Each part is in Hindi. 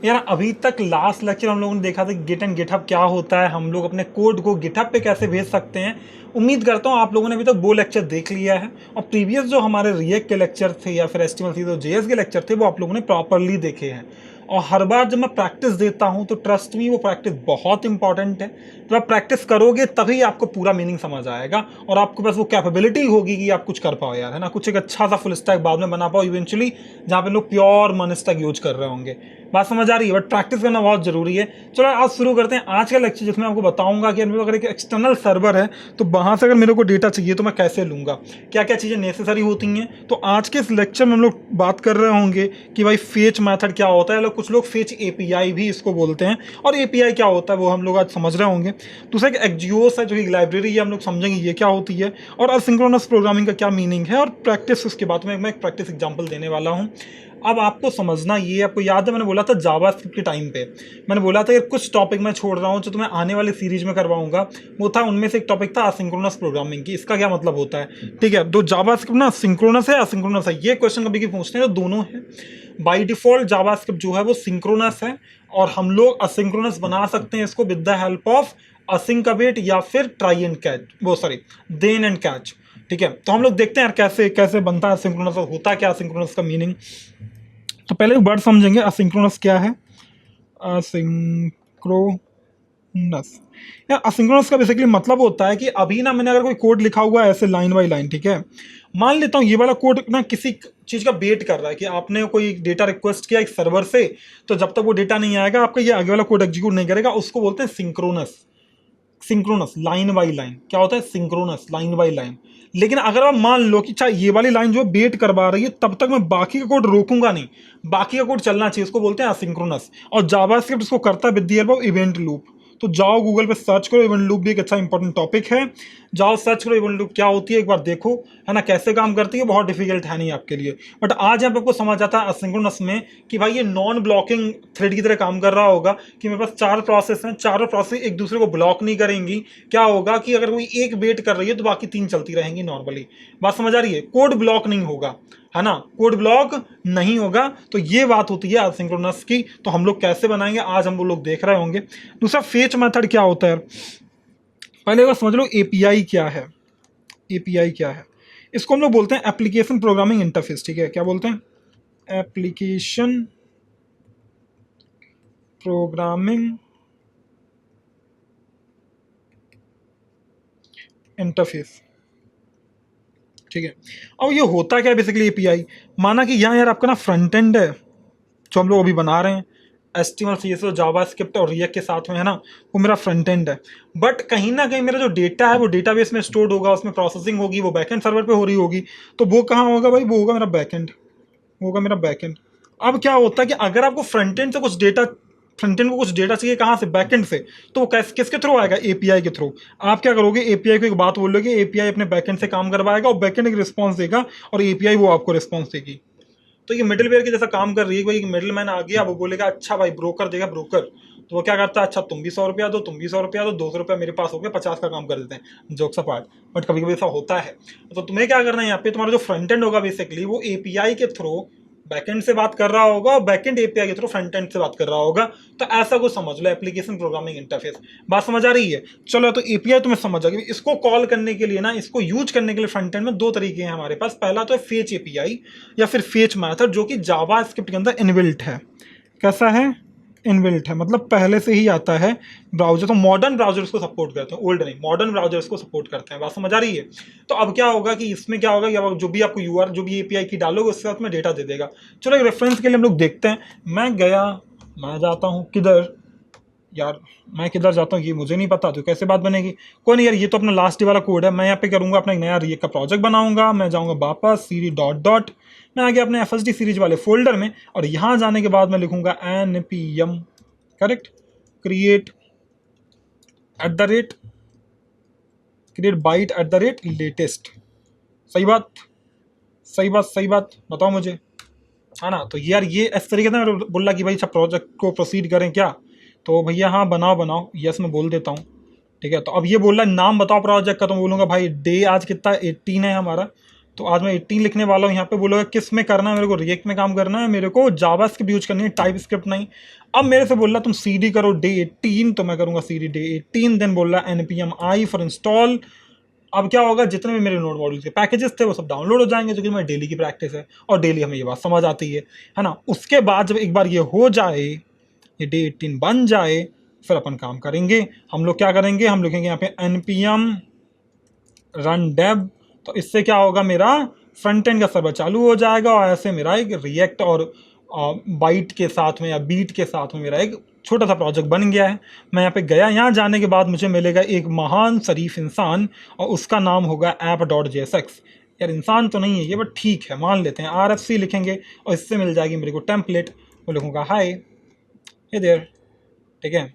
यार अभी तक लास्ट लेक्चर हम लोगों ने देखा था गिट एंड गिटहब क्या होता है, हम लोग अपने कोड को गिटहब पे कैसे भेज सकते हैं। उम्मीद करता हूँ आप लोगों ने अभी तक वो लेक्चर देख लिया है और प्रीवियस जो हमारे रिएक्ट के लेक्चर थे या फिर HTML जो JS के लेक्चर थे वो आप लोगों ने प्रॉपरली देखे हैं। और हर बार जब मैं प्रैक्टिस देता हूँ तो ट्रस्ट मी वो प्रैक्टिस बहुत इंपॉर्टेंट है। जब आप प्रैक्टिस करोगे तभी आपको पूरा मीनिंग समझ आएगा और आपके पास वो कैपेबिलिटी होगी कि आप कुछ कर पाओ यार, है ना, कुछ एक अच्छा सा फुल स्टैक बाद में बना पाओ इवेंचुअली, जहाँ पे लोग प्योर मन स्टैक यूज कर रहे होंगे। बात समझ आ रही है? बट प्रैक्टिस करना बहुत जरूरी है। चलो आज शुरू करते हैं आज का लेक्चर, जिसमें आपको बताऊंगा कि अगर एक एक्सटर्नल सर्वर है तो वहां से अगर मेरे को डेटा चाहिए तो मैं कैसे लूंगा, क्या क्या चीज़ें नेसेसरी होती हैं। तो आज के इस लेक्चर में हम लोग बात कर रहे होंगे कि भाई फेच मेथड क्या होता है, कुछ लोग फेच API भी इसको बोलते हैं, और API क्या होता है वो हम लोग आज समझ रहे होंगे। दूसरा एक एक्जियोस है जो कि लाइब्रेरी है, हम लोग समझेंगे ये क्या होती है, और असिंक्रोनस प्रोग्रामिंग का क्या मीनिंग है, और प्रैक्टिस उसके बाद में मैं एक प्रैक्टिस एग्जाम्पल देने वाला हूँ। अब आपको समझना ये, आपको याद है मैंने बोला था जावास्क्रिप्ट के टाइम पे मैंने बोला था कि कुछ टॉपिक मैं छोड़ रहा हूँ जो तुम्हें आने वाली सीरीज में करवाऊंगा, वो था उनमें से एक टॉपिक था असिंक्रोनस प्रोग्रामिंग की। इसका क्या मतलब होता है, ठीक है। तो जावास्क्रिप्ट ना सिंक्रोनस है असिंक्रोनस है, ये क्वेश्चन कभी पूछते हैं तो दोनों है। बाई डिफॉल्ट जावास्क्रिप्ट जो है वो सिंक्रोनस है, और हम लोग असिंक्रोनस बना सकते हैं इसको with the help of async await या फिर ट्राई एंड कैच, वो सॉरी देन एंड कैच, ठीक है। तो हम लोग देखते हैं यार कैसे कैसे बनता है असिंक्रोनस, होता क्या असिंक्रोनस का मीनिंग। तो पहले एक वर्ड समझेंगे असिंक्रोनस क्या है। असिंक्रोनस, यार असिंक्रोनस का बेसिकली मतलब होता है कि अभी ना मैंने अगर कोई कोड लिखा हुआ है ऐसे लाइन बाय लाइन, ठीक है, मान लेता हूँ ये वाला कोड ना किसी चीज़ का वेट कर रहा है कि आपने कोई डेटा रिक्वेस्ट किया एक सर्वर से, तो जब तक वो डेटा नहीं आएगा आपका ये आगे वाला कोड एग्जीक्यूट नहीं करेगा, उसको बोलते हैं synchronous. Synchronous line by line क्या होता है, सिंक्रोनस लाइन बाई लाइन। लेकिन अगर आप मान लो कि चाहे ये वाली लाइन जो वेट करवा रही है तब तक मैं बाकी का कोड रोकूंगा नहीं, बाकी का कोड चलना चाहिए, उसको बोलते हैं असिंक्रोनस। और जावास्क्रिप्ट इसको करता है with the help of event loop. तो जाओ गूगल पे सर्च करो, इवेंट लूप भी एक अच्छा इंपॉर्टेंट टॉपिक है, जाओ सर्च करो इवेंट लूप क्या होती है, एक बार देखो, है ना, कैसे काम करती है। बहुत डिफिकल्ट है नहीं आपके लिए, बट आज यहाँ पे आपको समझ आता है असिंक्रोनस में कि भाई ये नॉन ब्लॉकिंग थ्रेड की तरह काम कर रहा होगा, कि मेरे पास 4 प्रोसेस हैं, चारों प्रोसेस एक दूसरे को ब्लॉक नहीं करेंगी। क्या होगा कि अगर कोई एक वेट कर रही है तो बाकी 3 चलती रहेंगी नॉर्मली। बात समझ आ रही है? कोड ब्लॉक नहीं होगा, है ना, कोड ब्लॉक नहीं होगा। तो ये बात होती है असिंक्रोनस की। तो हम लोग कैसे बनाएंगे आज हम वो लोग देख रहे होंगे। दूसरा फेच मेथड क्या होता है, पहले बार समझ लो API क्या है। API क्या है, इसको हम लोग बोलते हैं एप्लीकेशन प्रोग्रामिंग इंटरफेस, ठीक है। क्या बोलते हैं, एप्लीकेशन प्रोग्रामिंग इंटरफेस, ठीक है। अब ये होता क्या है बेसिकली API, माना कि यहाँ यार आपका ना फ्रंट एंड है जो हम लोग अभी बना रहे हैं, HTML CSS जावास्क्रिप्ट और रिएक्ट के साथ में, है ना, वो मेरा फ्रंट एंड है। बट कहीं ना कहीं मेरा जो डेटा है वो डेटाबेस में स्टोर्ड होगा, उसमें प्रोसेसिंग होगी, वो बैकएंड सर्वर पे हो रही होगी। तो वो कहाँ होगा भाई, वो होगा मेरा बैकएंड, होगा मेरा बैकएंड। अब क्या होता है कि अगर आपको फ्रंट एंड से कुछ डेटा, फ्रंट एंड को कुछ डेटा चाहिए कहाँ से, बैकएंड से, तो वो किसके थ्रू आएगा, API के थ्रू। आप क्या करोगे, API को एक बात बोलोगे, API अपने बैकएंड से काम करवाएगा और बैकएंड एक रिस्पॉन्स देगा और API वो आपको रिस्पॉन्स देगी। तो ये मिडिलवेयर के जैसा काम कर रही है। कोई मिडिल मैन आ गया, वो बोलेगा अच्छा भाई ब्रोकर देगा ब्रोकर, तो वो क्या करता है, अच्छा तुम भी 100 रुपया दो, तुम भी 100 रुपया दो, 200 रुपया मेरे पास हो गया, 50 का काम कर देते हैं, जोक्स अपार्ट। बट कभी कभी ऐसा होता है। तो तुम्हें क्या करना है, यहाँ पे तुम्हारा जो फ्रंट एंड होगा बेसिकली वो API के थ्रू बैकएंड से बात कर रहा होगा और बैकएंड API के थ्रू फ्रंट एंड से बात कर रहा होगा। तो ऐसा कुछ समझ लो, एप्लीकेशन प्रोग्रामिंग इंटरफेस। बात समझ आ रही है? चलो, तो API तुम्हें समझ आ गई। इसको कॉल करने के लिए ना, इसको यूज करने के लिए फ्रंट एंड में 2 तरीके हैं हमारे पास। पहला तो है फेच API या फिर फेच मैथड, जो कि जावास्क्रिप्ट के अंदर इनबिल्ट है। कैसा है, इनबिल्ट है, मतलब पहले से ही आता है ब्राउजर। तो मॉडर्न ब्राउजर्स को सपोर्ट करते हैं, ओल्ड नहीं, मॉडर्न ब्राउजर्स को सपोर्ट करते हैं। बात समझ आ रही है? तो अब क्या होगा कि इसमें क्या होगा कि जो भी आपको URL, जो भी API की डालोगे उसके साथ में डेटा दे देगा। चलो एक रेफरेंस के लिए हम लोग देखते हैं। मैं जाता हूँ किधर यार, मैं किधर जाता हूँ ये मुझे नहीं पता, तो कैसे बात बनेगी। कोई नहीं यार, ये तो अपना लास्ट वाला कोड है। मैं यहाँ पे करूँगा अपना एक नया रिएक्ट का प्रोजेक्ट बनाऊंगा। मैं जाऊँगा वापस सीरीज डॉट डॉट, मैं आ गया अपने FSD सीरीज वाले फोल्डर में, और यहाँ जाने के बाद मैं लिखूंगा npm correct create vite @latest. सही बात, सही बात, सही बात, बताओ मुझे, है ना। तो यार ये इस तरीके से बोल रहा कि भाई अच्छा प्रोजेक्ट को प्रोसीड करें क्या, तो भैया हाँ बनाओ, यस मैं बोल देता हूँ, ठीक है। तो अब ये बोल रहा है नाम बताओ प्रोजेक्ट का, तो मैं बोलूँगा भाई डे आज कितना 18 है हमारा, तो आज मैं 18 लिखने वाला हूँ। यहाँ पे बोलोगे किस में करना है मेरे को, रिएक्ट में काम करना है मेरे को, जावास्क्रिप्ट यूज करनी है, टाइप स्क्रिप्ट नहीं। अब मेरे से बोल रहा तुम CD करो डे 18, तो मैं करूँगा CD डे 18। देन बोल रहा npm i फॉर इंस्टॉल। अब क्या होगा, जितने भी मेरे नोड मॉड्यूल के पैकेजेस थे वो सब डाउनलोड हो जाएंगे, जो कि मेरी डेली की प्रैक्टिस है और डेली हमें ये बात समझ आती है ना। उसके बाद जब एक बार ये हो जाए, ये डे 18 बन जाए, फिर अपन काम करेंगे। हम लोग क्या करेंगे, हम लिखेंगे यहाँ पे npm run dev। तो इससे क्या होगा, मेरा फ्रंट एंड का सर्वर चालू हो जाएगा और ऐसे मेरा एक रिएक्ट और बाइट के साथ में या बीट के साथ में मेरा एक छोटा सा प्रोजेक्ट बन गया है। मैं यहाँ पे गया, यहाँ जाने के बाद मुझे मिलेगा एक महान शरीफ इंसान और उसका नाम होगा app.jsx। यार इंसान तो नहीं है ये, बट ठीक है मान लेते हैं। RFC लिखेंगे और इससे मिल जाएगी मेरे को टेम्पलेट। वो लिखूँगा हाय हे देयर, ठीक है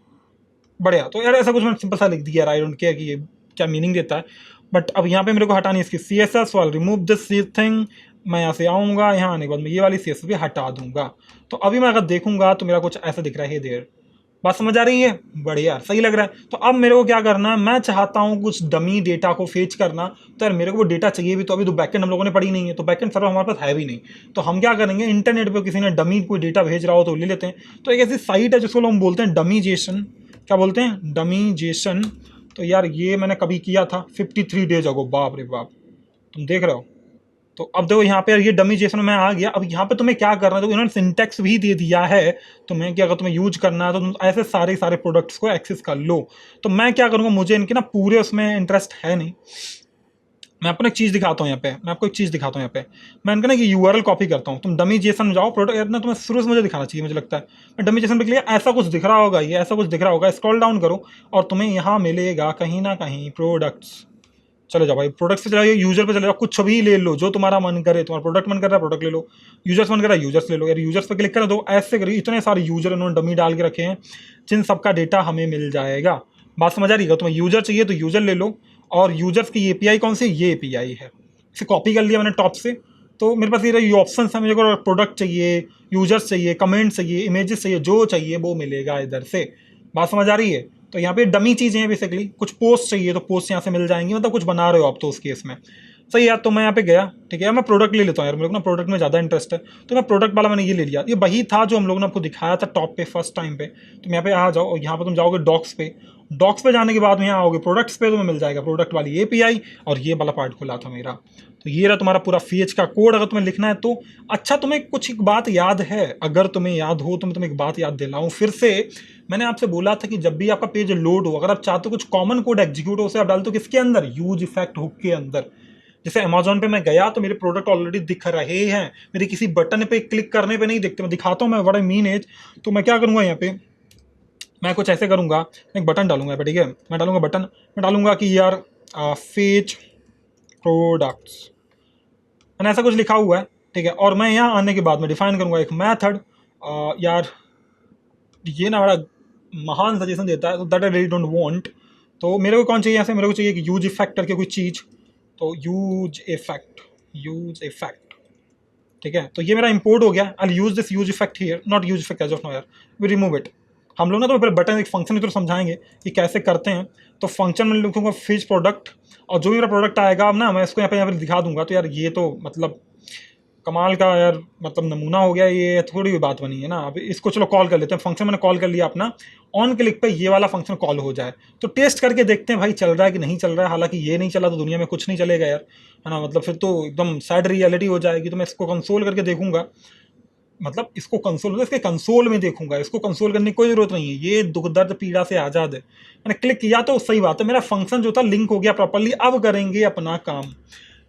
बढ़िया। तो यार ऐसा कुछ मैंने सिंपल सा लिख दिया यार, आई डोंट केयर कि ये क्या मीनिंग देता है। बट अब यहाँ पे मेरे को हटानी है इसकी CSS वाल, रिमूव दिस थिंग। मैं यहाँ से आऊँगा, यहाँ आने के बाद मैं ये वाली CSS भी हटा दूंगा। तो अभी मैं अगर देखूंगा तो मेरा कुछ ऐसा दिख रहा है देर। बात समझ आ रही है, बढ़िया सही लग रहा है। तो अब मेरे को क्या करना है, मैं चाहता हूँ कुछ डमी डेटा को फेच करना। तो यार मेरे को वो डेटा चाहिए भी, तो अभी तो बैकएंड हम लोगों ने पढ़ी नहीं है, तो बैकएंड सर्वर हमारे पास है भी नहीं। तो हम क्या करेंगे, इंटरनेट पर किसी ने डमी कोई डेटा भेज रहा हो तो ले लेते हैं। तो एक ऐसी साइट है जिसको हम बोलते हैं डमीजेशन। क्या बोलते हैं, डमीजेशन। तो यार ये मैंने कभी किया था 53 डेज अगो, बाप रे बाप, तुम देख रहे हो। तो अब देखो यहाँ पे ये डमी जेसन में आ गया। अब यहाँ पे तुम्हें क्या करना है, तो इन्होंने सिंटेक्स भी दे दिया है तुम्हें कि अगर तुम्हें यूज करना है तो तुम ऐसे सारे प्रोडक्ट्स को एक्सेस कर लो। तो मैं क्या करूँगा, मुझे इनके ना पूरे उसमें इंटरेस्ट है नहीं। मैं आपको एक चीज़ दिखाता हूँ यहाँ पे, मैं आपको एक चीज़ दिखाता हूँ यहाँ पे। मैं इनका ना ये URL कॉपी करता हूँ। तुम डमी जेसन में जाओ, प्रोडक्ट ना तुम्हें शुरू से मुझे दिखाना चाहिए, मुझे लगता है। मैं डमी जेसन पे क्लिक, ऐसा कुछ दिख रहा होगा, ये ऐसा कुछ दिख रहा होगा। स्क्रॉल डाउन करो और तुम्हें यहाँ मिलेगा कहीं ना कहीं प्रोडक्ट्स। चले जाओ भाई, प्रोडक्ट से चले जाओ, यूजर पे चले जाओ, कुछ भी ले लो जो तुम्हारा मन करे। तुम्हारा प्रोडक्ट मन कर रहा है प्रोडक्ट ले लो, यूजर्स मन कर रहा है यूजर्स ले लो। यार यूजर्स पे क्लिक कर दो, ऐसे करिए। इतने सारे यूजर इन्होंने डमी डाल के रखे हैं जिन सबका डेटा हमें मिल जाएगा। बात समझ आ रही है, तुम्हें यूजर चाहिए तो यूजर ले लो। और यूजर्स की API कौन सी, ये API है। इसे कॉपी कर लिया मैंने टॉप से। तो मेरे पास ये ऑप्शन है, मुझे को प्रोडक्ट चाहिए, यूजर्स चाहिए, कमेंट चाहिए, इमेजेस चाहिए, जो चाहिए वो मिलेगा इधर से। बात समझ आ रही है। तो यहाँ पे डमी चीज़ें हैं बेसिकली। कुछ पोस्ट चाहिए तो पोस्ट यहाँ से मिल जाएंगी, मतलब कुछ बना रहे हो आप तो उस केस में। सही यार, तो मैं यहाँ पे गया, ठीक है। मैं प्रोडक्ट ले लेता हूँ यार, मेरे को ना प्रोडक्ट में ज़्यादा इंटरेस्ट है। तो मैं प्रोडक्ट वाला मैंने ये ले लिया। ये वही था जो हम लोगों ने आपको दिखाया था टॉप पे फर्स्ट टाइम पे। तो यहाँ पे आ जाओ और यहाँ पे तुम जाओगे डॉक्स पे। डॉक्स पे जाने के बाद में यहाँ आओगे प्रोडक्ट्स पे, तुम्हें मिल जाएगा प्रोडक्ट वाली API। और ये वाला पार्ट खुला था मेरा। तो ये रहा तुम्हारा पूरा फेज का कोड। अगर तुम्हें लिखना है तो अच्छा, तुम्हें कुछ एक बात याद है, अगर तुम्हें याद हो तो मैं तुम्हें एक बात याद दिलाऊं फिर से। मैंने आपसे बोला था कि जब भी आपका पेज लोड हो, अगर आप चाहते हो कुछ कॉमन कोड एग्जीक्यूट हो, उसे आप डालते हो किसके अंदर, यूज इफेक्ट हुक के अंदर। जैसे अमेजोन पे मैं गया तो मेरे प्रोडक्ट ऑलरेडी दिख रहे हैं, मेरे किसी बटन पे क्लिक करने पे नहीं दिखते। मैं दिखाता हूँ, मैं बड़ा मीन एज। तो मैं क्या करूँगा, यहाँ पे मैं कुछ ऐसे करूँगा, एक बटन डालूंगा यहाँ पे, ठीक है। मैं डालूंगा बटन, मैं डालूंगा कि यार फेच प्रोडक्ट्स, मैंने ऐसा कुछ लिखा हुआ है, ठीक है। और मैं यहाँ आने के बाद में डिफाइन करूँगा एक मैथड। यार ये ना बड़ा महान सजेशन देता है, तो that I really don't want. तो मेरे को कौन चाहिए यहाँ से, मेरे को चाहिए कि यूज इफेक्ट करके कोई चीज़। तो यूज इफेक्ट, ठीक है। तो ये मेरा इंपोर्ट हो गया। I use this use effect here, not use effect as of now यार, वी रिमूव इट। हम लोग ना तो पहले बटन एक फंक्शन की तरफ समझाएंगे कि कैसे करते हैं। तो फंक्शन में लिखूंगा फिच प्रोडक्ट, और जो भी मेरा प्रोडक्ट आएगा अब ना मैं इसको यहाँ पे दिखा दूंगा। तो यार ये तो मतलब कमाल का यार, मतलब नमूना हो गया, ये थोड़ी भी बात बनी है ना। अब इसको चलो कॉल कर लेते हैं। फंक्शन मैंने कॉल कर लिया अपना, ऑन क्लिक पे ये वाला फंक्शन कॉल हो जाए तो टेस्ट करके देखते हैं भाई चल रहा है कि नहीं चल रहा है। हालांकि ये नहीं चला तो दुनिया में कुछ नहीं चलेगा यार, है ना। मतलब फिर तो एकदम सैड रियलिटी हो जाएगी। तो मैं इसको कंसोल करके देखूंगा, मतलब इसको कंसोल, इसके कंसोल में देखूंगा। इसको कंसोल करने की कोई जरूरत नहीं है, ये दुख दर्द पीड़ा से आज़ाद है। मैंने क्लिक किया तो सही बात है, मेरा फंक्शन जो था लिंक हो गया प्रॉपर्ली। अब करेंगे अपना काम,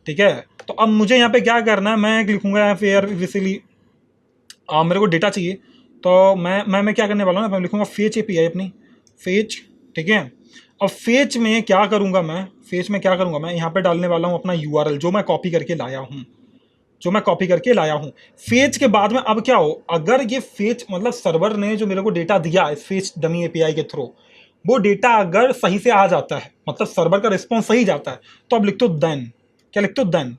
ठीक है। तो अब मुझे यहाँ पे क्या करना है, मैं लिखूंगा यहाँ पे यार बेसिकली मेरे को डेटा चाहिए। तो मैं क्या करने वाला हूँ ना, मैं लिखूंगा फेच API अपनी, फेच, ठीक है। अब फेच में क्या करूँगा मैं, फेच में क्या करूँगा मैं, यहाँ पे डालने वाला हूँ अपना URL जो मैं कॉपी करके लाया हूँ, फेच के बाद में। अब क्या हो, अगर ये फेच मतलब सर्वर ने जो मेरे को डेटा दिया इस फेच डमी API के थ्रू, वो डेटा अगर सही से आ जाता है, मतलब सर्वर का रिस्पॉन्स सही जाता है, तो अब लिख दो देन। क्या लिख दो, देन,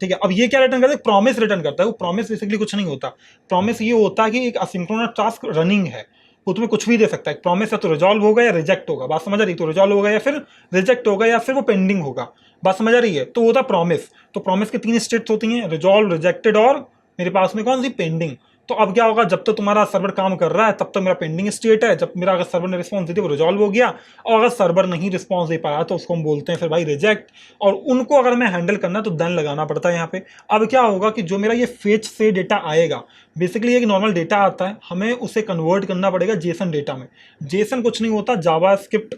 ठीक है। अब ये क्या रिटर्न करता है, प्रॉमिस रिटर्न करता है। वो प्रॉमिस बेसिकली कुछ नहीं होता। प्रॉमिस ये होता है कि एक असिंक्रोनस टास्क रनिंग है, वो तुम्हें कुछ भी दे सकता है। प्रॉमिस है तो रिजॉल्व होगा या रिजेक्ट होगा, बात समझ आ रही है? तो रिजॉल्व होगा या फिर रिजेक्ट होगा या फिर वो पेंडिंग होगा, बात समझ आ रही है? तो वो था प्रॉमिस। तो प्रॉमिस की 3 स्टेट्स होती हैं, रिजॉल्व, रिजेक्टेड और मेरे पास में कौन सी, पेंडिंग। तो अब क्या होगा, जब तक तुम्हारा सर्वर काम कर रहा है तब तक मेरा पेंडिंग स्टेट है, जब मेरा अगर सर्वर ने रिस्पॉन्स दे दिया वो रिजॉल्व हो गया, और अगर सर्वर नहीं रिस्पॉन्स दे पाया तो उसको हम बोलते हैं फिर भाई रिजेक्ट। और उनको अगर मैं हैंडल करना तो देन लगाना पड़ता है यहाँ पे। अब क्या होगा कि जो मेरा ये फेच से डेटा आएगा, बेसिकली एक नॉर्मल डेटा आता है, हमें उसे कन्वर्ट करना पड़ेगा जेसन डेटा में। जेसन कुछ नहीं होता, जावास्क्रिप्ट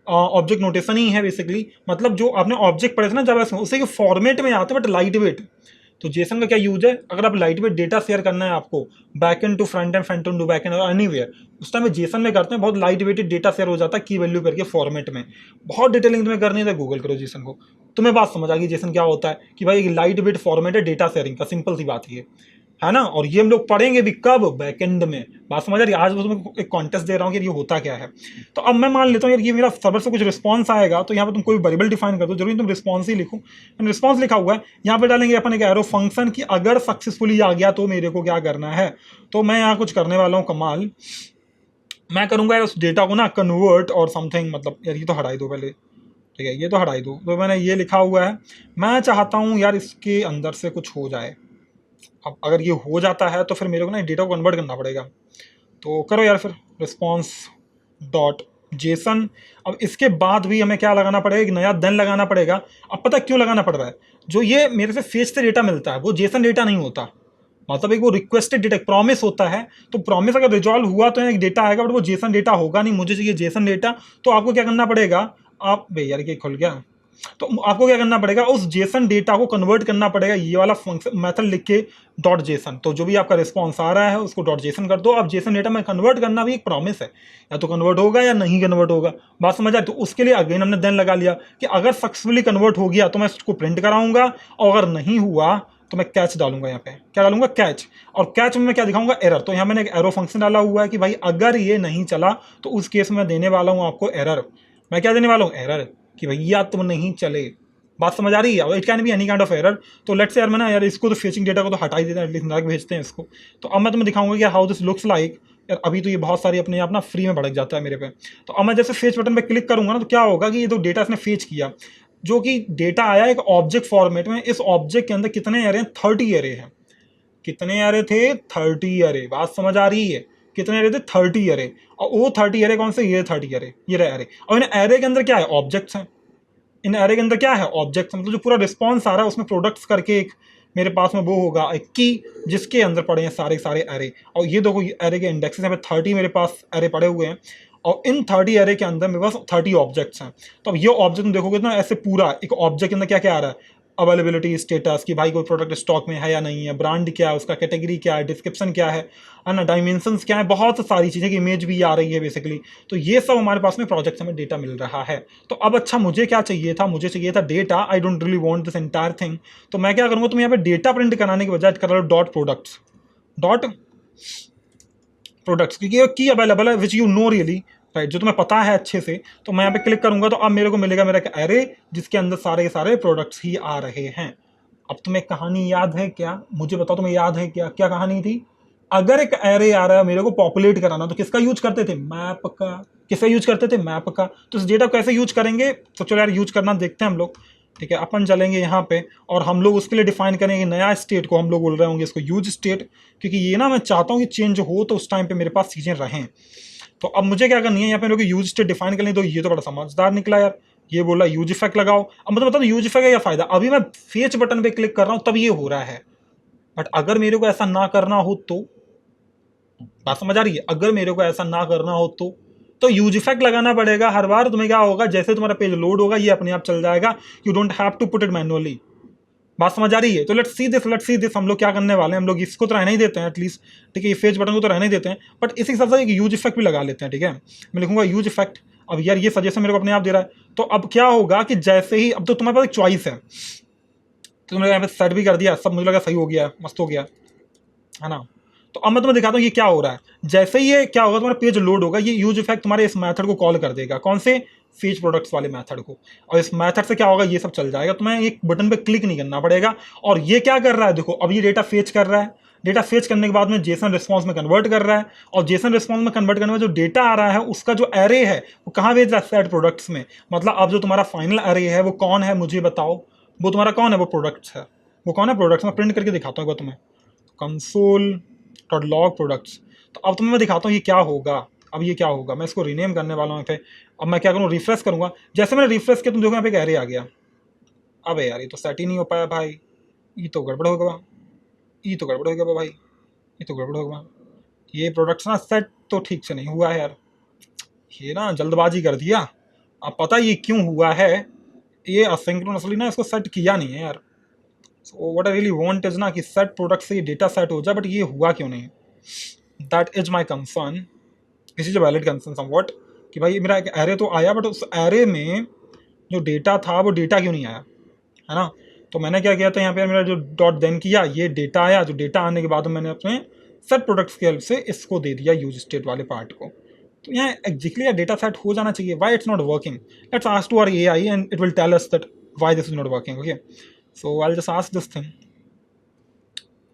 ऑब्जेक्ट नोटेशन ही है बेसिकली। मतलब जो आपने ऑब्जेक्ट पढ़े थे ना जावास्क्रिप्ट, उसे के फॉर्मेट में आते हैं बट लाइट वेट। तो जेसन का क्या यूज है, अगर आप लाइट वेट डेटा शेयर करना है आपको backend to front end, front end to backend और एनीवेयर, उस टाइम में जेसन में करते हैं, बहुत लाइट वेटेड डेटा शेयर हो जाता है की वैल्यू करके फॉर्मेट में। बहुत डिटेलिंग तुम्हें करनी है तो गूगल करो जेसन को, तुम्हें बात समझ आ गई जेसन क्या होता है, कि भाई एक लाइट वेट फॉर्मेट है डेटा शेयरिंग का, सिंपल सी बात ये है ना। और ये हम लोग पढ़ेंगे भी कब, बैकएंड में, बात समझ आ रही है? आज मैं तुम्हें एक कॉन्टेस्ट दे रहा हूँ कि ये होता क्या है। तो अब मैं मान लेता हूँ यार ये मेरा सर्वर से कुछ रिस्पॉन्स आएगा, तो यहाँ पे तुम कोई वेरिएबल डिफाइन कर दो, जरूरी तुम रिस्पॉन्स ही लिखो। मैंने रिस्पॉन्स लिखा हुआ है, यहाँ पे डालेंगे अपन एक एरो फंक्शन की अगर सक्सेसफुली आ गया तो मेरे को क्या करना है। तो मैं यहाँ कुछ करने वाला हूँ कमाल, मैं करूँगा उस डेटा को ना कन्वर्ट और समथिंग, मतलब यार ये तो हटाई दो पहले, ठीक है ये तो हटाई दो। तो मैंने ये लिखा हुआ है, मैं चाहता हूँ यार इसके अंदर से कुछ हो जाए। अब अगर ये हो जाता है तो फिर मेरे को ना डेटा को कन्वर्ट करना पड़ेगा। तो करो यार फिर रिस्पॉन्स डॉट जेसन। अब इसके बाद भी हमें क्या लगाना पड़ेगा, एक नया देन लगाना पड़ेगा। अब पता क्यों लगाना पड़ रहा है, जो ये मेरे से फेच से डेटा मिलता है वो जेसन डेटा नहीं होता, मतलब एक वो रिक्वेस्टेड डेटा प्रॉमिस होता है। तो प्रॉमिस अगर रिजॉल्व हुआ तो एक डेटा आएगा बट वो जेसन डेटा होगा नहीं, मुझे चाहिए जेसन डेटा। तो आपको क्या करना पड़ेगा, आप भैया यार ये खुल गया, तो आपको क्या करना पड़ेगा, उस जेसन डेटा को कन्वर्ट करना पड़ेगा, ये वाला फंक्शन मेथड लिख के डॉट जेसन। तो जो भी आपका रिस्पॉन्स आ रहा है उसको डॉट जेसन कर दो। अब जेसन डेटा में कन्वर्ट करना भी एक प्रॉमिस है, या तो कन्वर्ट होगा या नहीं कन्वर्ट होगा, बात समझ आए? तो उसके लिए अगेन हमने देन लगा लिया कि अगर सक्सेसफुली कन्वर्ट हो गया तो मैं इसको प्रिंट कराऊंगा, और अगर नहीं हुआ तो मैं कैच डालूंगा। यहाँ पे क्या डालूंगा, कैच। और कैच में मैं क्या दिखाऊंगा, एरर। तो यहाँ मैंने एक एरो फंक्शन डाला हुआ है कि भाई अगर ये नहीं चला तो उस केस में देने वाला हूँ आपको एरर। मैं क्या देने वाला हूँ, एरर, कि भैया तुम नहीं चले, बात समझ आ रही है? It can be any kind of error. तो लेट्स से यार मैं ना यार इसको तो फेचिंग डेटा को तो हटा ही देते हैं, एटलीस्ट नरक भेजते हैं इसको। तो अब मैं तुम्हें दिखाऊंगा कि हाउ दिस लुक्स लाइक। यार अभी तो ये बहुत सारी अपने आप ना फ्री में भड़क जाता है मेरे पे। तो अब मैं जैसे फेच बटन पे क्लिक करूंगा ना तो क्या होगा कि ये तो डेटा इसने फेच किया, जो कि डेटा आया एक ऑब्जेक्ट फॉर्मेट में। इस ऑब्जेक्ट के अंदर कितने एरे हैं, 30 एरे हैं। कितने एरे थे, 30 एरे, बात समझ आ रही है? कितने एरे थे, 30 एरे। और वो 30 एरे कौन से, ये 30 एरे, ये रहे एरे। और इन एरे के अंदर क्या है, ऑब्जेक्ट्स हैं। इन एरे के अंदर क्या है, ऑब्जेक्ट्स। मतलब जो पूरा रिस्पॉन्स आ रहा है उसमें प्रोडक्ट्स करके एक मेरे पास में वो होगा एक की, जिसके अंदर पड़े हैं सारे सारे एरे। और ये देखो एरे के इंडेक्सेस यहाँ पे 30 मेरे पास एरे पड़े हुए हैं, और इन 30 एरे के अंदर मेरे पास 30 ऑब्जेक्ट्स हैं। तो अब ये ऑब्जेक्ट तुम देखोगे ना ऐसे पूरा एक ऑब्जेक्ट के अंदर क्या क्या आ रहा है, अवेलेबिलिटी स्टेटस कि भाई कोई प्रोडक्ट स्टॉक में है या नहीं है, ब्रांड क्या है उसका, कैटेगरी क्या है, डिस्क्रिप्शन क्या है ना, डायमेंशंस क्या है, बहुत सारी चीज़ें की इमेज भी आ रही है बेसिकली। तो ये सब हमारे पास में प्रोजेक्ट में डेटा मिल रहा है। तो अब अच्छा मुझे क्या चाहिए था, मुझे चाहिए था data. I don't really want this entire thing. तो मैं क्या करूँगा, तुम यहाँ पे डेटा प्रिंट कराने के बजाय कर लो डॉट प्रोडक्ट्स, डॉट प्रोडक्ट्स, क्योंकि ये की अवेलेबल है which you know really, right, जो तुम्हें पता है अच्छे से। तो मैं यहाँ पे क्लिक करूंगा तो अब मेरे को मिलेगा मेरा एक एरे जिसके अंदर सारे के सारे प्रोडक्ट्स ही आ रहे हैं। अब तुम्हें कहानी याद है क्या, मुझे बताओ तुम्हें याद है क्या, क्या कहानी थी? अगर एक एरे आ रहा है मेरे को पॉपुलेट कराना तो किसका यूज करते थे, मैप का। किसका यूज करते थे, मैप का। तो इस डेटा को कैसे यूज करेंगे, तो चलो यार यूज करना देखते हैं हम लोग। ठीक है, अपन चलेंगे यहाँ पे और हम लोग उसके लिए डिफाइन करेंगे नया स्टेट को, हम लोग बोल रहे होंगे इसको यूज स्टेट, क्योंकि ये ना मैं चाहता हूँ कि चेंज हो तो उस टाइम पे मेरे पास चीज़ें रहें। तो अब मुझे क्या करनी है, यहाँ पे लोग यूज स्टेट डिफाइन कर लें। तो ये तो बड़ा समझदार निकला यार, ये बोला यूज इफेक्ट लगाओ। अब मतलब बता दो यूज इफेक्ट का क्या फायदा, अभी मैं फेच बटन पे क्लिक कर रहा हूँ तब ये हो रहा है, बट अगर मेरे को ऐसा ना करना हो तो, बात समझ आ रही है? अगर मेरे को ऐसा ना करना हो तो यूज इफेक्ट लगाना पड़ेगा हर बार। तुम्हें क्या होगा, जैसे तुम्हारा पेज लोड होगा ये अपने आप चल जाएगा, you don't have to put it manually. बात समझ आ रही है? तो लेट्स सी दिस हम लोग क्या करने वाले हैं, हम लोग इसको तो रहने ही देते हैं एटलीस्ट, ठीक है, ये फेच बटन को तो रहने ही देते हैं, बट इसी हिसाब से एक यूज इफेक्ट भी लगा लेते हैं। ठीक है, मैं लिखूंगा यूज इफेक्ट। अब यार ये सजेशन मेरे को अपने आप दे रहा है। तो अब क्या होगा कि जैसे ही, अब तो तुम्हारे पास एक चॉइस है, तो तुमने यहाँ पे सेट भी कर दिया, सब मुझे लगा सही हो गया, मस्त हो गया, है ना। तो अब मैं तुम्हें दिखाता हूँ ये क्या हो रहा है। जैसे ही ये क्या होगा, तुम्हारा पेज लोड होगा, ये यूज इफेक्ट तुम्हारे इस मेथड को कॉल कर देगा, कौन से, फेच प्रोडक्ट्स वाले मेथड को। और इस मेथड से क्या होगा, ये सब चल जाएगा, तुम्हें एक बटन पे क्लिक नहीं करना पड़ेगा। और ये क्या कर रहा है, देखो अब ये डेटा फेच कर रहा है, डेटा फेच करने के बाद में जेसन रिस्पॉन्स में कन्वर्ट कर रहा है, और जेसन रिस्पॉन्स में कन्वर्ट करने में जो डेटा आ रहा है उसका जो एरे है वो कहाँ भेज रहा है, सेट प्रोडक्ट्स में। मतलब अब जो तुम्हारा फाइनल एरे है वो कौन है मुझे बताओ, वो तुम्हारा कौन है, वो प्रोडक्ट्स है। वो कौन है, प्रोडक्ट्स। मैं प्रिंट करके दिखाता हूँ तुम्हें, कंसोल डॉट लॉग प्रोडक्ट्स। तो अब तुम्हें मैं दिखाता हूँ ये क्या होगा। अब ये क्या होगा, मैं इसको रीनेम करने वाला हूँ यहाँ पे। अब मैं क्या करूँ, रिफ्रेश करूँगा। जैसे मैंने रिफ्रेश किया तुम देखो यहाँ पे एक एरे आ गया। अबे यार ये तो सेट ही नहीं हो पाया भाई, ये तो गड़बड़ हो गया, ये तो गड़बड़ हो गया भाई, ये तो गड़बड़ हो गया। ये प्रोडक्ट्स ना सेट तो ठीक से नहीं हुआ है यार, ये ना जल्दबाजी कर दिया। अब पता ये क्यों हुआ है, ये असिंक्रोनसली ना इसको सेट किया नहीं है यार। So what I really want is ना कि सेट प्रोडक्ट से ये डेटा सेट हो जाए, बट ये हुआ क्यों नहीं, that is my concern. This is a valid concern somewhat कि भाई मेरा एक एरे तो आया, बट उस एरे में जो डेटा था वो डेटा क्यों नहीं आया, है ना। तो मैंने क्या किया था यहाँ पे, मेरा जो डॉट देन किया, ये डेटा आया। जो डेटा आने के बाद मैंने अपने सेट प्रोडक्ट्स के हेल्प से इसको दे दिया यूज स्टेट वाले पार्ट को। तो यहाँ एग्जैक्टली डेटा सेट हो जाना चाहिए। Why it's not working, let's ask to our AI and it will tell us that why this is not working. Okay, so I will just ask this thing.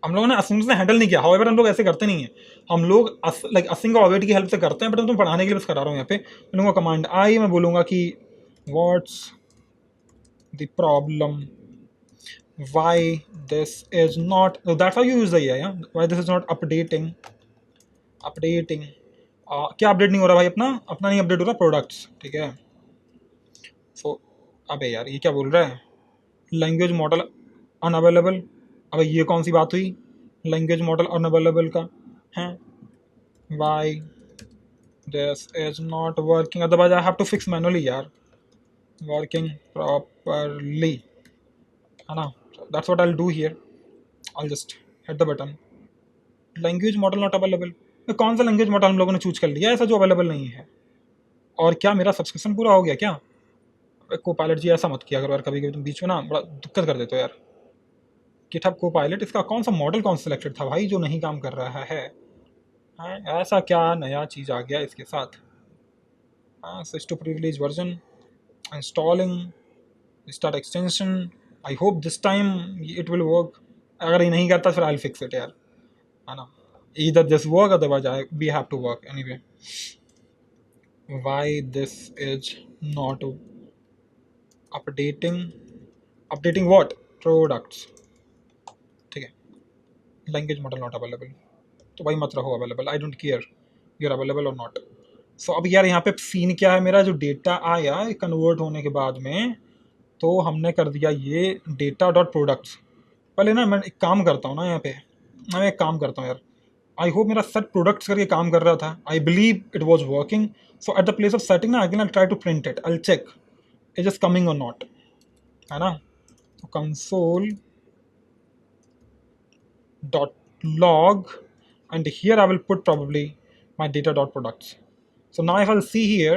हम लोगों ने असिंग से हैंडल नहीं किया, हाउएवर हम लोग ऐसे करते नहीं है। हम लोग लाइक असिंग और अवेट की हेल्प से करते हैं, बट मैं तुम्हें पढ़ाने के लिए बस करा रहा हूँ। यहाँ पे मैं लूँगा कमांड आई, मैं बोलूँगा कि what's the problem, why this is not, so that's how you use the AI, yeah? Why this is not updating, क्या अपडेट नहीं हो रहा भाई, अपना नहीं अपडेट हो रहा, प्रोडक्ट्स, ठीक है। सो अबे यार ये क्या बोल रहा है, लैंग्वेज मॉडल अनअवेलेबल। अबे ये कौन सी बात हुई, लैंग्वेज मॉडल अनअवेलेबल का है, why this is not working, otherwise I have to fix manually यार, working properly, है ना। That's what I'll do here. I'll just hit the button. Language model not available. कौन सा लैंग्वेज मॉडल हम लोगों ने चूज कर लिया ऐसा जो अवेलेबल नहीं है, और क्या मेरा सब्सक्रिप्शन पूरा हो गया क्या। को पायलट जी ऐसा मत किया करो यार, कभी कभी तुम बीच में ना बड़ा दिक्कत कर देते हो यार। गिटहब को पायलट, इसका कौन सा मॉडल कौन सिलेक्टेड था भाई जो नहीं काम कर रहा है, ऐसा क्या नया चीज़ आ गया इसके साथ। हाँ, switch to privilege version, installing, start extension. I hope this time it will work. अगर ये नहीं करता फिर आई विल फिक्स इट यार, है ना। Either this work, otherwise we have to work anyway. Why this is not updating what, products, ठीक है। लैंग्वेज मॉडल नॉट अवेलेबल, तो भाई मत रहो available, I don't care your available और नॉट। सो अब यार यहाँ पे सीन क्या है, मेरा जो डेटा आया कन्वर्ट होने के बाद में, तो हमने कर दिया ये डेटा डॉट प्रोडक्ट्स। पहले ना मैं एक काम करता हूँ ना, यहाँ पे मैं एक काम करता हूँ यार। आई होप मेरा सेट प्रोडक्ट्स करके काम कर रहा था, I believe it was working. So at the place of setting ना again I try to print it, I check it is coming और नॉट, है ना। तो console dot log and here I will put probably my data dot products. So now if I'll see here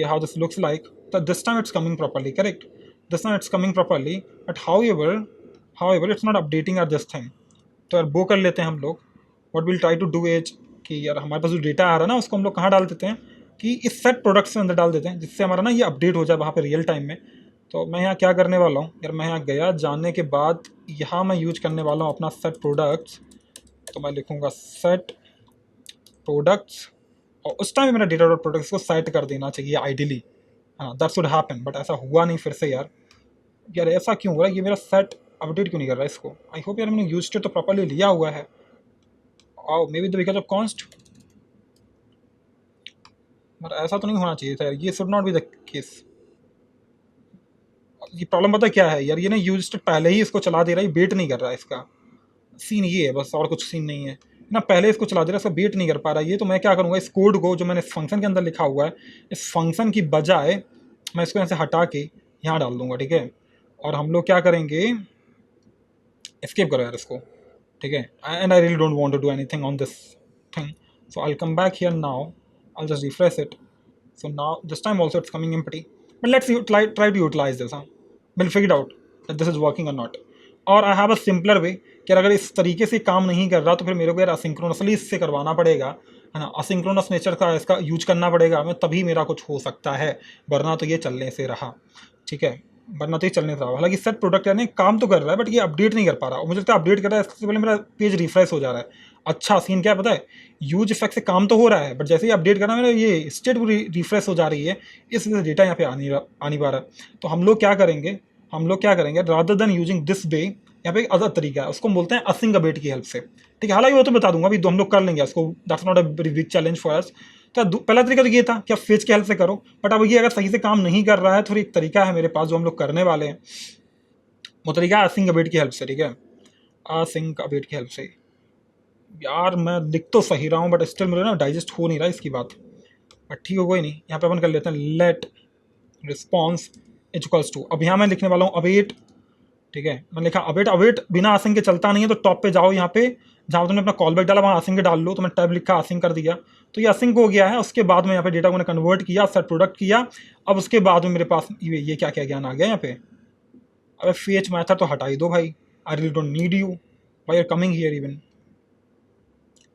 how this looks like, that this time it's coming properly, correct, this time it's coming properly, but however it's not updating at this thing. तो यार वो कर लेते हैं हम लोग, what we'll try to do is कि यार हमारे पास जो डेटा आ रहा है ना उसको हम लोग कहाँ डाल देते हैं कि इस सेट प्रोडक्ट्स के अंदर डाल देते हैं, जिससे हमारा ना ये अपडेट हो जाए वहाँ पे रियल टाइम में। तो मैं यहाँ क्या करने वाला हूँ यार, मैं यहाँ गया, जाने के बाद यहाँ मैं यूज करने वाला हूँ अपना सेट प्रोडक्ट्स। तो मैं लिखूँगा सेट प्रोडक्ट्स, और उस टाइम मेरा डेटा डॉट प्रोडक्ट्स को सेट कर देना चाहिए आइडियली, है ना। दैट शुड हैपन, बट ऐसा हुआ नहीं फिर से यार ऐसा क्यों हो रहा है, ये मेरा सेट अपडेट क्यों नहीं कर रहा है इसको। आई होप यार मैंने यूज तो प्रॉपर्ली लिया हुआ है, और may be the because of const, but ऐसा तो नहीं होना चाहिए था यार, ये should not be the case. ये प्रॉब्लम पता क्या है यार, ये ना यूज पहले ही इसको चला दे रहा है, वेट नहीं कर रहा है, इसका सीन ये है बस, और कुछ सीन नहीं है ना। पहले इसको चला दे रहा है, इसका वेट नहीं कर पा रहा है ये। तो मैं क्या करूँगा, इस कोड को जो मैंने इस फंक्शन के अंदर लिखा हुआ है, इस फंक्शन की बजाय मैं इसको यहाँ से हटा के यहाँ डाल दूँगा, ठीक है। और हम लोग क्या करेंगे, एस्केप करो यार इसको, ठीक है। And I really don't want to do anything on this thing, so I will come back here now, I will just refresh it. So now this time also it's coming empty, but let's try to utilize this, will figure out that this is working और नॉट। और I have a simpler way कि अगर इस तरीके से काम नहीं कर रहा तो फिर मेरे को यार असिंक्रोनसली इससे करवाना पड़ेगा, है ना। असिंक्रोनस नेचर का इसका यूज करना पड़ेगा हमें, तभी मेरा कुछ हो सकता है, वरना तो ये चलने से रहा, ठीक है। वरना तो ये चलने था। हालांकि सेट प्रोडक्ट यानी काम तो कर रहा है बट ये अपडेट नहीं कर पा रहा, और मुझे लगता है अपडेट कर रहा है इससे पहले मेरा पेज रिफ्रेश हो जा रहा है। अच्छा सीन क्या है पता है, यूज इफेक्ट से काम तो हो रहा है बट जैसे ही अपडेट करना मेरा ये स्टेट पूरी रिफ्रेश हो जा रही है, इस वजह से डेटा यहाँ पे आ नहीं पा रहा है। तो हम लोग क्या करेंगे rather than using this way, यहाँ पे एक अदर तरीका है, उसको हम बोलते हैं असिंक अबेट की हेल्प से। ठीक है, हालांकि वो तो बता दूंगा अभी, हम लोग कर लेंगे उसको, that's not a big challenge for us. तो पहला तरीका तो ये था कि आप फेज की हेल्प से करो, बट अब ये अगर सही से काम नहीं कर रहा है तो फिर एक तरीका है मेरे पास जो हम लोग करने वाले हैं, वो तरीका है असिंक अबेट की हेल्प से। ठीक है, असिंक अबेट की हेल्प से। यार मैं लिख तो सही रहा हूँ बट स्टिल मुझे ना डाइजेस्ट हो नहीं रहा इसकी बात, बट ठीक हो कोई नहीं। यहाँ पे अपन कर लेते हैं लेट रिस्पॉन्स इक्वल्स टू, अब यहाँ मैं लिखने वाला हूँ अवेट। ठीक है, मैंने लिखा अवेट। अवेट बिना आसिंग के चलता नहीं है, तो टॉप पे जाओ, यहाँ पे जहाँ तुमने अपना कॉल बैक डाला वहाँ आसिंग के डाल लो, तो मैं टैब लिखा आसिंग कर दिया, तो ये आसिंग हो गया है। उसके बाद में यहाँ पे डेटा को मैंने कन्वर्ट किया, सेट प्रोडक्ट किया। अब उसके बाद में मेरे पास ये क्या क्या ज्ञान आ गया यहाँ पे। अबे फेच मैथड तो हटा ही दो भाई, I really don't need you, why are coming here even,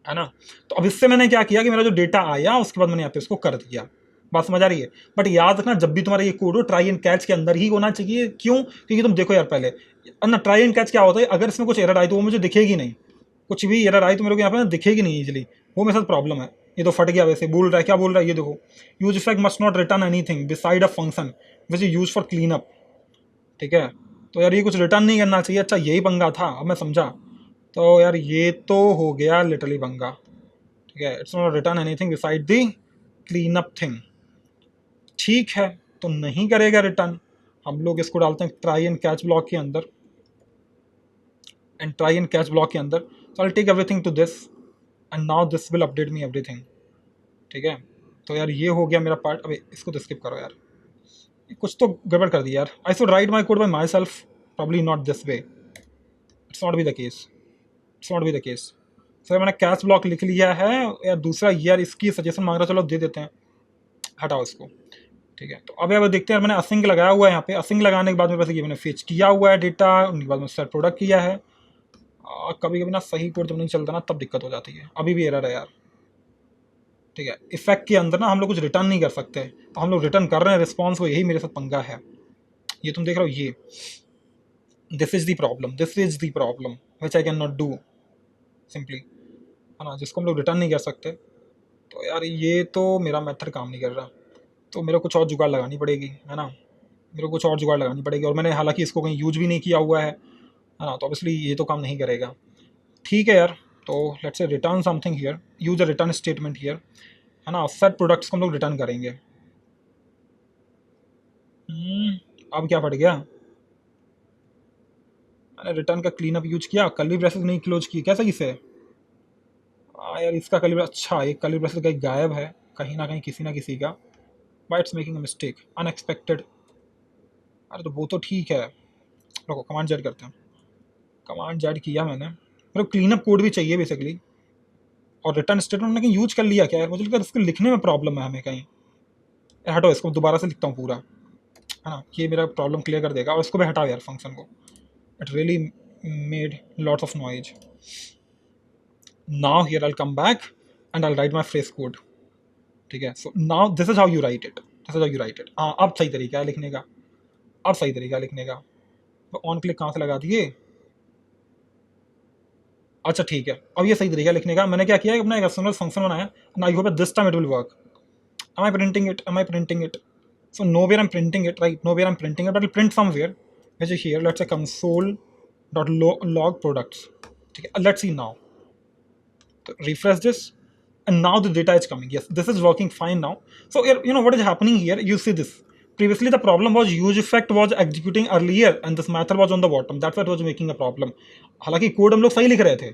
है ना। तो अब इससे मैंने क्या किया कि मेरा जो डेटा आया उसके बाद मैंने यहाँ पे उसको कर दिया। बात समझ आ रही है। बट याद रखना जब भी तुम्हारा ये कोड हो ट्राई एंड कैच के अंदर ही होना चाहिए। क्यों? क्योंकि तुम देखो यार पहले ना, ट्राई एंड कैच क्या होता है, अगर इसमें कुछ एरर आई तो वो मुझे दिखेगी नहीं, कुछ भी एरर आई तो मेरे को यहाँ पे ना दिखेगी नहीं इजीली, वो मेरे साथ प्रॉब्लम है। ये तो फट गया, वैसे बोल रहा है, क्या बोल रहा है ये देखो, use effect must not return anything beside a function which is use for clean up. ठीक है, तो यार ये कुछ रिटर्न नहीं करना चाहिए। अच्छा यही पंगा था, अब मैं समझा। तो यार ये तो हो गया लिटरली पंगा। ठीक है, it's not return anything beside the clean up thing. ठीक है, तो नहीं करेगा रिटर्न। हम लोग इसको डालते हैं ट्राई एंड कैच ब्लॉक के अंदर, and try and catch block के अंदर। So I take everything to this and now this will update me everything. ठीक है, तो यार ये हो गया मेरा पार्ट। अबे इसको तो स्किप करो यार, कुछ तो गड़बड़ कर दी यार। I should write my code by my self, probably not this way, it's not be the case, it's not be the case. Sir मैंने कैच ब्लॉक लिख लिया है यार, दूसरा यार इसकी सजेशन मांग रहा, चलो दे देते हैं, हटाओ इसको। ठीक है, तो अब यार देखते हैं, मैंने असिंग लगाया हुआ है यहाँ पे। असिंग लगाने के बाद मेरे पास ये मैंने फेच किया हुआ है डेटा, उनके बाद मैंने सेट प्रोडक्ट किया है। कभी कभी ना सही कोड जब नहीं चलता ना तब दिक्कत हो जाती है, अभी भी एरर है यार। ठीक है, इफेक्ट के अंदर ना हम लोग कुछ रिटर्न नहीं कर सकते, तो हम लोग रिटर्न कर रहे हैं रिस्पॉन्स को, यही मेरे साथ पंगा है। ये तुम देख रहे हो, ये this is the problem, this is the problem which I can not do simply, है ना, जिसको हम लोग रिटर्न नहीं कर सकते। तो यार ये तो मेरा मेथड काम नहीं कर रहा, तो मेरे को कुछ और जुगाड़ लगानी पड़ेगी, है ना, मेरे को कुछ और जुगाड़ लगानी पड़ेगी। और मैंने हालांकि इसको कहीं यूज भी नहीं किया हुआ है ना, तो ऑब्वियसली ये तो काम नहीं करेगा। ठीक है यार, तो let's say return something here, use a return statement here, है ना। सेट प्रोडक्ट्स को हम लोग रिटर्न करेंगे। अब क्या पड़ गया, मैंने रिटर्न का क्लीन अप यूज किया, कर्ली ब्रेसेस नहीं क्लोज की, कैसा किसे। यार इसका कर्ली, अच्छा एक कर्ली ब्रेसेस कहीं गायब है कहीं ना कहीं किसी ना किसी का, why it's making a mistake unexpected. अरे तो वो तो ठीक है, रुको कमांड जेड करते हैं। कमांड जेड किया मैंने, मेरे को क्लीन अप कोड भी चाहिए बेसिकली, और रिटर्न स्टेटमेंट मैंने कहीं यूज कर लिया क्या यार, मुझे लगता है इसको लिखने में प्रॉब्लम है हमें कहीं। हटो इसको, दोबारा से लिखता हूँ पूरा, है ना, ये मेरा प्रॉब्लम क्लियर कर देगा। और इसको भी हटाओ यार फंक्शन को, it really made lots of noise. Now here I come back and I right my fresh code. ठीक है, सो now this is how you right it, this is how you right it. हाँ अब सही तरीका है लिखने का, अब सही तरीका है लिखने का। तो ऑन क्लिक कहाँ से लगा दिए, अच्छा ठीक है, अब ये सही तरीका है लिखने का। मैंने क्या किया, अपना एक एक्सटर्नल फंक्शन बनाया, and I hope this time it will work. am I printing it, am I printing it? So nowhere I'm printing it, right, nowhere I'm printing it, but I'll print somewhere, which is here, let's say console.log products. Okay, let's see now, so refresh this, and now the data is coming. Yes, this is working fine now. So you know what is happening here, you see this, previously the problem was use effect was executing earlier and this method was on the bottom, that's what was making a problem. हालांकि कोड हम लोग सही लिख रहे थे,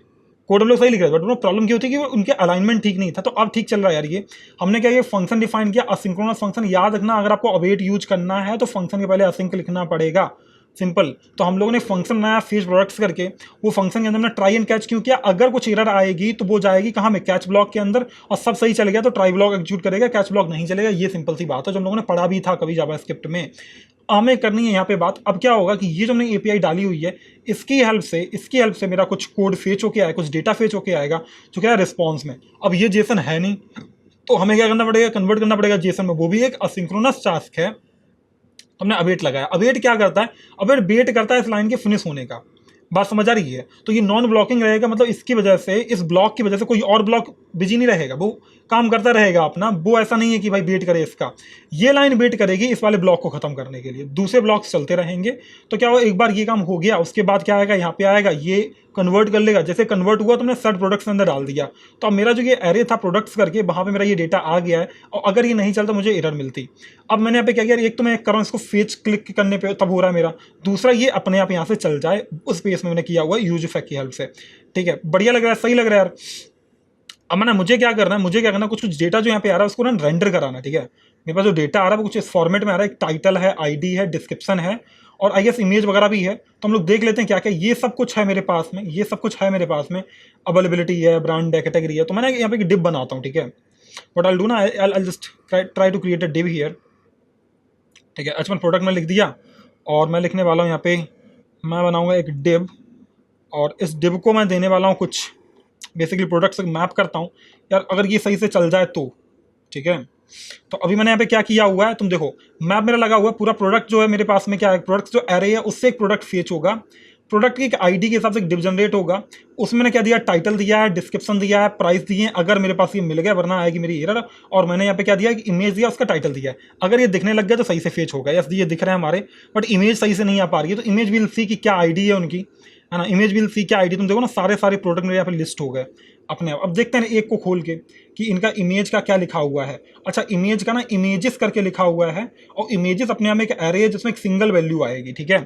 कोड हम लोग सही लिख रहे थे, बट प्रॉब्लम क्या होती है कि वो उनके अलाइनमेंट ठीक नहीं था। तो अब ठीक चल रहा है यार। ये हमने क्या, ये फंक्शन डिफाइन किया असिंक्रोनस फंक्शन। याद रखना अगर आपको अवेट यूज करना है तो फंक्शन के पहले असिंक लिखना पड़ेगा, सिंपल। तो हम लोगों ने फंक्शन बनाया फेज प्रोडक्ट्स करके, वो फंक्शन के अंदर हमने ट्राई एंड कैच क्यों किया, अगर कुछ एरर आएगी तो वो जाएगी कहाँ में, कैच ब्लॉक के अंदर, और सब सही चल गया तो ट्राई ब्लॉक एग्जीक्यूट करेगा, कैच ब्लॉक नहीं चलेगा। ये सिंपल सी बात है जो हम लोगों ने पढ़ा भी था कभी जावास्क्रिप्ट में। हमें करनी है यहाँ पे बात। अब क्या होगा कि ये जो हमने एपीआई डाली हुई है, इसकी हेल्प से मेरा कुछ कोड फेच होके आएगा, कुछ डेटा फेच होके आएगा जो क्या है रिस्पॉन्स में। अब ये जेसन है नहीं, तो हमें क्या करना पड़ेगा, कन्वर्ट करना पड़ेगा जेसन में, वो भी एक असिंक्रोनस टास्क है। तो हमने अवेट लगाया। अवेट क्या करता है, अवेट वेट करता है इस लाइन के फिनिश होने का। बात समझ आ रही है? तो ये नॉन ब्लॉकिंग रहेगा, मतलब इसकी वजह से, इस ब्लॉक की वजह से कोई और ब्लॉक बिजी नहीं रहेगा, वो काम करता रहेगा अपना। वो ऐसा नहीं है कि भाई वेट करे इसका, ये लाइन वेट करेगी इस वाले ब्लॉक को खत्म करने के लिए, दूसरे ब्लॉक्स चलते रहेंगे। तो क्या हो, एक बार ये काम हो गया, उसके बाद क्या आएगा, यहाँ पे आएगा, ये कन्वर्ट कर लेगा। जैसे कन्वर्ट हुआ तो मैंने सर्च प्रोडक्ट्स के अंदर डाल दिया, तो अब मेरा जो ये एरे था प्रोडक्ट्स करके, वहाँ पे मेरा ये डेटा आ गया है। और अगर ये नहीं चलता मुझे एरर मिलती। अब मैंने यहाँ पे क्या किया, एक तो मैं कर रहा हूँ इसको फेच क्लिक करने पे तब हो रहा है मेरा, दूसरा ये अपने आप यहाँ से चल जाए, उस पेस में मैंने किया हुआ है यूज इफेक्ट की हेल्प से। ठीक है, बढ़िया लग रहा है, सही लग रहा है यार। अब मैंने मुझे क्या करना है, मुझे क्या करना है, कुछ डेटा जो यहाँ पे आ रहा है उसको ना रेंडर कराना है। ठीक है, मेरे पास जो डेटा आ रहा है वो कुछ इस फॉर्मेट में आ रहा है, एक टाइटल है, आईडी है, डिस्क्रिप्शन है, और आई गेस इमेज वगैरह भी है। तो हम लोग देख लेते हैं क्या क्या ये सब कुछ है मेरे पास में, ये सब कुछ है मेरे पास में। अवेलेबिलिटी है, ब्रांड है, कैटेगरी है। तो मैंने यहाँ पे डिप बनाता हूँ। ठीक है, वट आई डू ना, I just try to create a div here. ठीक है, अच्छा मैंने प्रोडक्ट में लिख दिया, और मैं लिखने वाला हूँ यहाँ पे, मैं बनाऊँगा एक डिव, और इस डिव को मैं देने वाला हूँ कुछ बेसिकली प्रोडक्ट से मैप करता हूँ यार, अगर ये सही से चल जाए तो। ठीक है, तो अभी मैंने यहाँ पे क्या किया हुआ है, तुम देखो, मैप मेरा लगा हुआ है पूरा। प्रोडक्ट जो है मेरे पास में क्या है, प्रोडक्ट जो एरे है उससे एक प्रोडक्ट फेच होगा, प्रोडक्ट की एक आईडी के हिसाब से एक डिव जनरेट होगा, उसमें मैंने क्या दिया, टाइटल दिया है, डिस्क्रिप्शन दिया है, प्राइस दिए हैं, अगर मेरे पास ये मिल गया, वरना आएगी मेरी एरर। और मैंने यहाँ पे क्या दिया, कि इमेज दिया, उसका टाइटल दिया है। अगर ये दिखने लग गया तो सही से फेच होगा। यस, ये दिख रहा है हमारे, बट इमेज सही से नहीं आ पा रही है। तो इमेज विल सी कि क्या आईडी है उनकी, है ना, इमेज विल सी क्या आईडी। तुम देखो ना, सारे प्रोडक्ट मेरे यहाँ पे लिस्ट हो गए अपने आप। अब देखते हैं एक को खोल के कि इनका इमेज का क्या लिखा हुआ है। अच्छा, इमेज का ना इमेजेस करके लिखा हुआ है, और इमेजेस अपने आप में एक एरे है जिसमें एक सिंगल वैल्यू आएगी। ठीक है,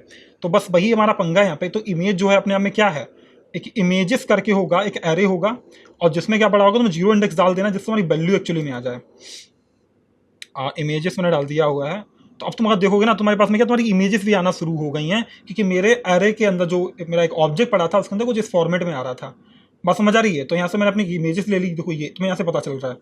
तो बस वही हमारा पंगा है यहाँ पे। तो इमेज जो है अपने आप में क्या है, एक इमेजेस करके होगा, एक एरे होगा, और जिसमें क्या पड़ा होगा, तो जीरो इंडेक्स डाल देना जिससे हमारी वैल्यू एक्चुअली में आ जाए। इमेजेस मैंने डाल दिया हुआ है। तो अब तुम अगर देखोगे ना, तुम्हारे पास में क्या, तुम्हारी इमेजेस भी आना शुरू हो गई हैं, क्योंकि मेरे एरे के अंदर जो मेरा एक ऑब्जेक्ट पड़ा था उसके अंदर कुछ इस फॉर्मेट में आ रहा था। बात समझ आ रही है? तो यहाँ से मैंने अपनी इमेजेस ले ली। देखो, ये तुम्हें यहाँ से पता चल रहा है,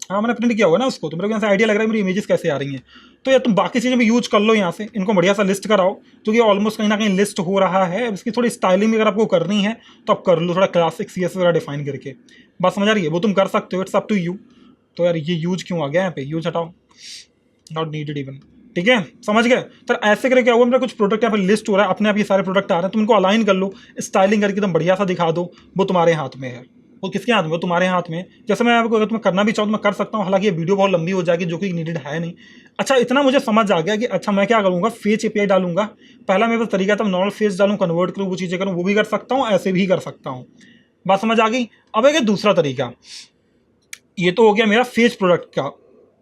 हाँ मैंने प्रिंट किया हुआ ना उसको, तो मेरे को यहाँ से आइडिया लग रहा है मेरी इमेजेस कैसे आ रही हैं। तो यार तुम बाकी चीज़ें भी यूज कर लो यहाँ से, इनको बढ़िया सा लिस्ट कराओ, क्योंकि ऑलमोस्ट कहीं ना कहीं लिस्ट हो रहा है। इसकी थोड़ी स्टाइलिंग अगर आपको करनी है तो आप कर लो, थोड़ा क्लासिक CSS वगैरह डिफाइन करके। बात समझ आ रही है? वो तुम कर सकते हो, इट्स अप टू यू। तो यार ये यूज क्यों आ गया यहाँ पे, यूज हटाओ, नॉट नीडेड इवन। ठीक है, समझ गए? तो ऐसे करके क्या हुआ, मेरा कुछ प्रोडक्ट यहाँ पे लिस्ट हो रहा है, अपने आप ये सारे प्रोडक्ट आ रहे हैं, तुम इनको अलाइन कर लो, स्टाइलिंग करके एकदम बढ़िया सा दिखा दो। वो तुम्हारे हाथ में है। वो किसके हाथ में? वो तुम्हारे हाथ में। जैसे मैं आपको, अगर तुम्हें करना भी चाहूँ तो मैं कर सकता हूँ, हालांकि ये वीडियो बहुत लंबी हो जाएगी, जो कि नीडेड है नहीं। अच्छा, इतना मुझे समझ आ गया कि अच्छा मैं क्या करूँगा, फेच API डालूंगा। पहला मेरे पास तरीका था नॉर्मल फेच डालूँ, कन्वर्ट करूँ, वो चीज़ें करूँ, वो भी कर सकता हूँ, ऐसे भी कर सकता हूँ। बात समझ आ गई? अब एक दूसरा तरीका, ये तो हो गया मेरा फेच प्रोडक्ट का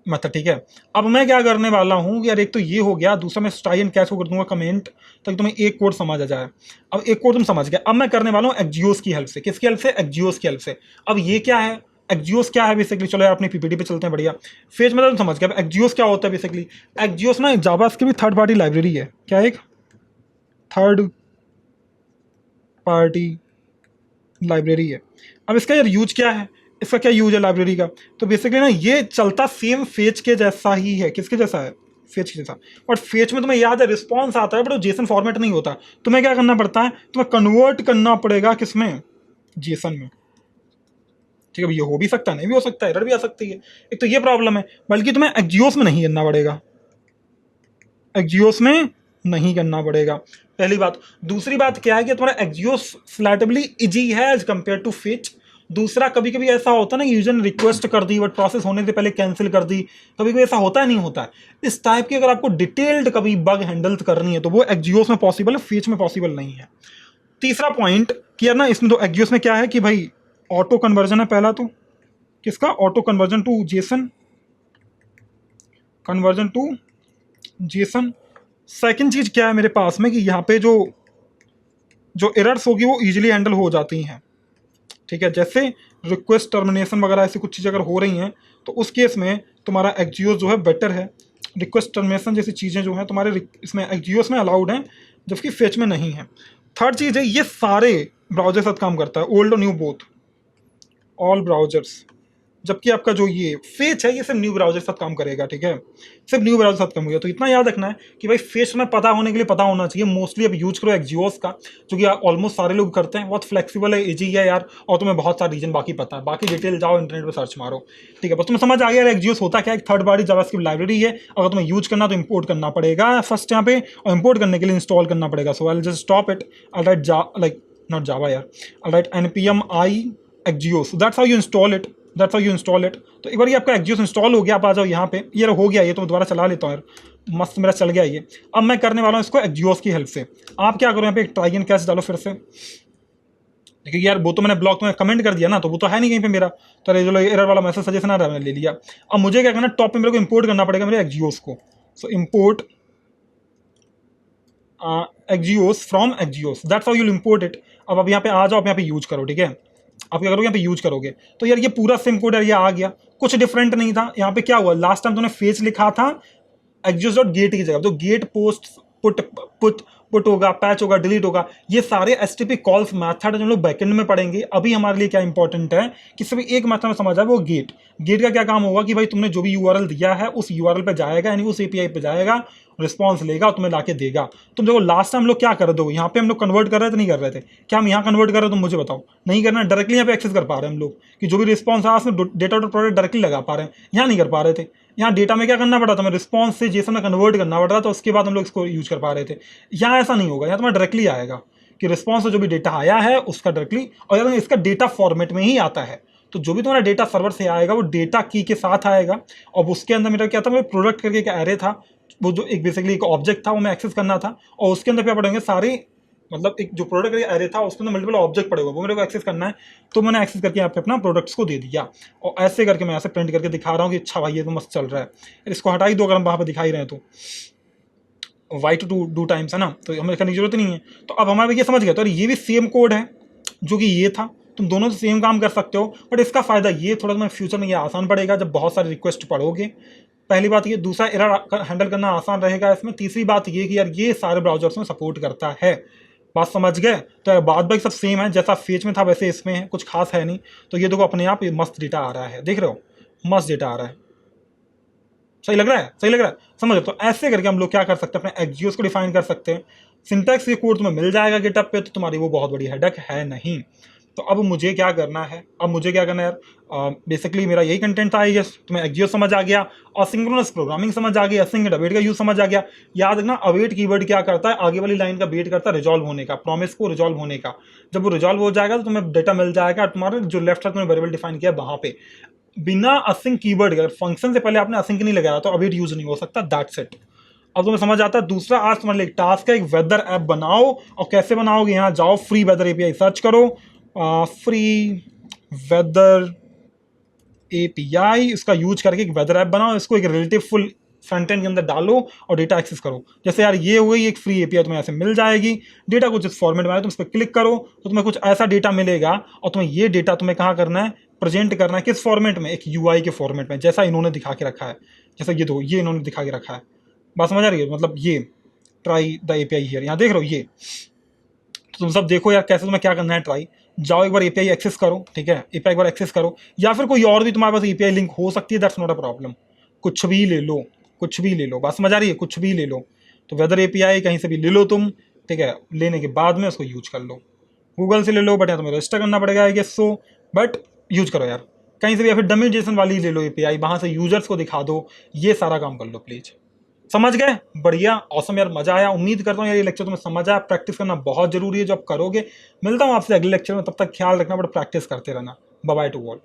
मतलब। ठीक है, अब मैं क्या करने वाला हूँ यार, एक तो ये हो गया, दूसरा मैं स्टाइल एंड कैश को कर दूंगा कमेंट, ताकि तुम्हें एक कोड समझ आ जाए। अब एक कोड तुम समझ गए। अब मैं करने वाला हूँ एक्जियोस की हेल्प से। किसकी हेल्प से? एक्जियोस की हेल्प से। अब ये क्या है, एक्जियोस क्या है बेसिकली? चलो यार अपनी PPT पे चलते हैं, बढ़िया। फेज मतलब तुम समझ गए। अब एक्जियोस क्या होता है बेसिकली? एक्जियोस ना जावास्क्रिप्ट की भी थर्ड पार्टी लाइब्रेरी है। क्या, एक थर्ड पार्टी लाइब्रेरी है। अब इसका यार यूज क्या है, इसका क्या यूज है लाइब्रेरी का? तो बेसिकली ना ये चलता सेम फेच के जैसा ही है। किसके जैसा है? फेच के जैसा। बट फेच में तुम्हें याद है रिस्पॉन्स आता है, बट वो जेसन फॉर्मेट नहीं होता। तुम्हें क्या करना पड़ता है, तुम्हें कन्वर्ट करना पड़ेगा किसमें? जेसन में। ठीक है, ये हो भी सकता है, नहीं भी हो सकता है, एरर भी आ सकती है। एक तो ये प्रॉब्लम है, बल्कि तुम्हें एक्जियोस में नहीं करना पड़ेगा, एक्जियोस में नहीं करना पड़ेगा, पहली बात। दूसरी बात क्या है कि तुम्हारा एक्जियोस स्लैटेबली इजी है एज कंपेयर टू फेच। दूसरा, कभी कभी ऐसा होता है ना कि यूजर ने रिक्वेस्ट कर दी बट प्रोसेस होने से पहले कैंसिल कर दी, कभी कभी ऐसा होता है, नहीं होता है। इस टाइप की अगर आपको डिटेल्ड कभी बग हैंडल करनी है तो वो एक्जियोस में पॉसिबल है, फेच में पॉसिबल नहीं है। तीसरा पॉइंट कि यार ना इसमें तो एक्जियोस में क्या है कि भाई ऑटो कन्वर्जन है पहला तो। किसका? Auto conversion to JSON, conversion to JSON. Second चीज क्या है मेरे पास में कि यहाँ पे जो जो एरर्स होगी वो इजीली हैंडल हो जाती हैं। ठीक है, जैसे रिक्वेस्ट टर्मिनेशन वगैरह ऐसी कुछ चीज़ें अगर हो रही हैं तो उस केस में तुम्हारा एक्जियोस जो है बेटर है। रिक्वेस्ट टर्मिनेशन जैसी चीज़ें जो हैं तुम्हारे इसमें एक्जियोस में अलाउड हैं, जबकि फेच में नहीं है। थर्ड चीज़ है, ये सारे ब्राउजर साथ काम करता है, ओल्ड और न्यू बोथ, ऑल ब्राउजर्स। जबकि आपका जो ये फेच है ये सिर्फ न्यू ब्राउजर के साथ काम करेगा, ठीक है, सिर्फ न्यू ब्राउजर के साथ काम करेगा। तो इतना याद रखना है कि भाई फेच में पता होने के लिए पता होना चाहिए। मोस्टली अब यूज करो एक्जियोस का, जो कि ऑलमोस्ट सारे लोग करते हैं, बहुत फ्लेक्सिबल है, इजी है यार, और तुम्हें बहुत सारा रीजन बाकी पता है, बाकी डिटेल जाओ इंटरनेट पर सर्च मारो, ठीक है। बस तुम्हें समझ आ गया यार एक्जियोस होता क्या है, थर्ड पार्टी जावास्क्रिप्ट लाइब्रेरी है, अगर तुम्हें यूज करना तो इंपोर्ट करना पड़ेगा फर्स्ट यहाँ पे, और इंपोर्ट करने के लिए इंस्टॉल करना पड़ेगा। So I will just stop it, I write like not Java यार, I write npm i axios, that's how you install it, that's how you install it. तो एक बार ये आपका एक्जियोस इंस्टॉल हो गया, आप आ जाओ यहाँ पे, ये हो गया, ये तो दोबारा चला लेता हूँ यार, मस्त मेरा चल गया ये। अब मैं करने वाला हूँ इसको एक्जियोस की हेल्प से। आप क्या करो यहाँ पे एक ट्राई एंड कैच डालो फिर से, देखिए यार वो तो मैंने ब्लॉक में कमेंट कर दिया ना, तो वो तो है नहीं कहीं पे मेरा, तो जो एरर वाला मैसेज सजेशन आ रहा है मैंने ले लिया। अब मुझे क्या करना, टॉप पे मेरे को इंपोर्ट करना पड़ेगा मेरे एक्जियोस को। So import axios from axios, that's how you import it. अब यहाँ पे आ जाओ, आप यहाँ पे यूज करो, ठीक है। आप क्या करोगे यहाँ पे यूज करोगे, तो यार ये पूरा सेम कोड है, ये आ गया, कुछ डिफरेंट नहीं था। यहाँ पे क्या हुआ, लास्ट टाइम तुमने फेच लिखा था एक्जियोस.गेट की जगह, तो get post put put put होगा, पैच होगा, डिलीट होगा, ये सारे एसटीपी कॉल्स मैथड जो हम लोग बैकएंड में पढ़ेंगे। अभी हमारे लिए क्या इंपॉर्टेंट है कि सभी एक मैथड में समझ आए, वो गेट। गेट का क्या काम होगा कि भाई तुमने जो भी यूआरएल दिया है उस यूआरएल पे जाएगा, यानी उस एपीआई पे जाएगा, रिस्पॉन्स लेगा और तुम्हें लाके देगा। तुम देखो लास्ट टाइम हम लोग क्या कर रहे थे, यहाँ पे हम लोग कन्वर्ट कर रहे थे, नहीं कर रहे थे, क्या हम यहाँ कन्वर्ट कर रहे थे, तुम मुझे बताओ। नहीं करना, डायरेक्टली यहाँ पे एक्सेस कर पा रहे हैं हम लोग, कि जो भी रिस्पॉन्स है उसमें डेटा डॉट प्रोडक्ट डायरेक्टली लगा पा रहे हैं, यहाँ नहीं कर पा रहे थे। यहाँ डेटा में क्या करना पड़ा था, हमें रिस्पॉन्स से जेसन में कन्वर्ट करना पड़ रहा था, उसके बाद हम लोग इसको यूज कर पा रहे थे। यहाँ ऐसा नहीं होगा, यहाँ तुम्हारा डायरेक्टली आएगा कि रिस्पॉन्स से जो भी डेटा आया है उसका डायरेक्टली, और इसका डेटा फॉर्मेट में ही आता है। तो जो भी तुम्हारा डेटा सर्वर से आएगा वो डेटा की के साथ आएगा। और उसके अंदर मेरा क्या था, मेरा प्रोडक्ट करके एक एरे था, वो जो एक बेसिकली एक ऑब्जेक्ट था, वो मैं एक्सेस करना था, और उसके अंदर क्या पड़ेंगे सारे, मतलब एक जो प्रोडक्ट एरे था उसके अंदर मल्टीपल ऑब्जेक्ट पड़े हुए, वो मेरे को एक्सेस करना है। तो मैंने एक्सेस करके यहाँ पे अपना प्रोडक्ट्स को दे दिया, और ऐसे करके मैं ऐसे प्रिंट करके दिखा रहा हूँ कि अच्छा भाई ये तो मस्त चल रहा है। इसको हटा ही दो अगर हम वहाँ पर दिखाई रहे हैं तो, वाई टू डू टाइम्स है ना, तो हमें करने की जरूरत नहीं है। तो अब हमारे ये समझ गया, तो ये भी सेम कोड है जो कि ये था, तुम दोनों से सेम काम कर सकते हो। बट इसका फायदा ये थोड़ा तुम्हें फ्यूचर में ये आसान पड़ेगा जब बहुत सारे रिक्वेस्ट पढ़ोगे, पहली बात ये। दूसरा एरर हैंडल करना आसान रहेगा इसमें। तीसरी बात ये कि यार ये सारे ब्राउजर्स में सपोर्ट करता है, बात समझ गए। तो यार बात बाकी सब सेम है, जैसा फेच में था वैसे इसमें है, कुछ खास है नहीं। तो ये देखो अपने आप ये मस्त डेटा आ रहा है, देख रहे हो, मस्त डेटा आ रहा है, सही लग रहा है, सही लग रहा है, समझ लो। तो ऐसे करके हम लोग क्या कर सकते हैं, अपने एक्जियोस को डिफाइन कर सकते हैं। सिंटैक्स ये कोड तुम्हें मिल जाएगा गिटहब पे, तो तुम्हारी वो बहुत बड़ी हेडेक है नहीं। तो अब मुझे क्या करना है, अब मुझे क्या करना है यार, बेसिकली मेरा यही कंटेंट था। आई गेस तुम्हें एक्जियोस समझ आ गया, असिंक्रोनस प्रोग्रामिंग समझ आ गया, असिंक अवेट का यूज समझ आ गया। याद रखना अवेट कीवर्ड क्या करता है, आगे वाली लाइन का वेट करता है रिजॉल्व होने का, प्रॉमिस को रिजॉल्व होने का। जब वो रिजॉल्व हो जाएगा तो तुम्हें डेटा मिल जाएगा, तुम्हारे जो लेफ्ट साइड तुमने वेरिएबल डिफाइन किया वहां पे। बिना असिंक कीवर्ड, अगर फंक्शन से पहले आपने असिंक नहीं लगाया तो अवेट यूज नहीं हो सकता, दैट्स इट। अब तुम्हें समझ आता है। दूसरा आज तुम्हारे लिए एक टास्क है, एक वेदर ऐप बनाओ। और कैसे बनाओगे, यहाँ जाओ फ्री वेदर एपीआई सर्च करो, फ्री वेदर एपीआई, इसका यूज करके एक वेदर ऐप बनाओ, इसको एक रिलेटिव फुल फ्रंट एंड के अंदर डालो और डेटा एक्सेस करो। जैसे यार ये हुई एक फ्री एपीआई तुम्हें ऐसे मिल जाएगी, डेटा कुछ इस फॉर्मेट में आए, तुम इस पर क्लिक करो तो तुम्हें कुछ ऐसा डेटा मिलेगा, और तुम्हें ये डेटा तुम्हें कहाँ करना है, प्रेजेंट करना है, किस फॉर्मेट में, एक यूआई के फॉर्मेट में, जैसा इन्होंने दिखा के रखा है। जैसा ये दो, ये इन्होंने दिखा के रखा है, बात समझ आ रही है, मतलब ये ट्राई द एपीआई हियर, यहाँ देख रहे हो ये। तो तुम सब देखो यार कैसे तुम्हें क्या करना है, ट्राई जाओ एक बार एपीआई एक्सेस करो, ठीक है, एपीआई एक बार एक्सेस करो, या फिर कोई और भी तुम्हारे पास एपीआई लिंक हो सकती है, दैट्स नॉट अ प्रॉब्लम, कुछ भी ले लो, कुछ भी ले लो, बात समझ आ रही है, कुछ भी ले लो। तो वेदर एपीआई कहीं से भी ले लो तुम, ठीक है, लेने के बाद में उसको यूज कर लो, गूगल से ले लो, बट यहाँ तुम्हें रजिस्टर करना पड़ेगा I guess so, but use करो यार कहीं से भी, या फिर डमी जेसन वाली ले लो एपीआई, वहाँ से यूजर्स को दिखा दो, ये सारा काम कर लो प्लीज। समझ गए, बढ़िया, ऑसम यार, मजा आया। उम्मीद करता हूँ यार ये लेक्चर तुम्हें समझ आया। प्रैक्टिस करना बहुत जरूरी है जो आप करोगे। मिलता हूँ आपसे अगले लेक्चर में, तब तक ख्याल रखना, बट प्रैक्टिस करते रहना। Bye bye to all.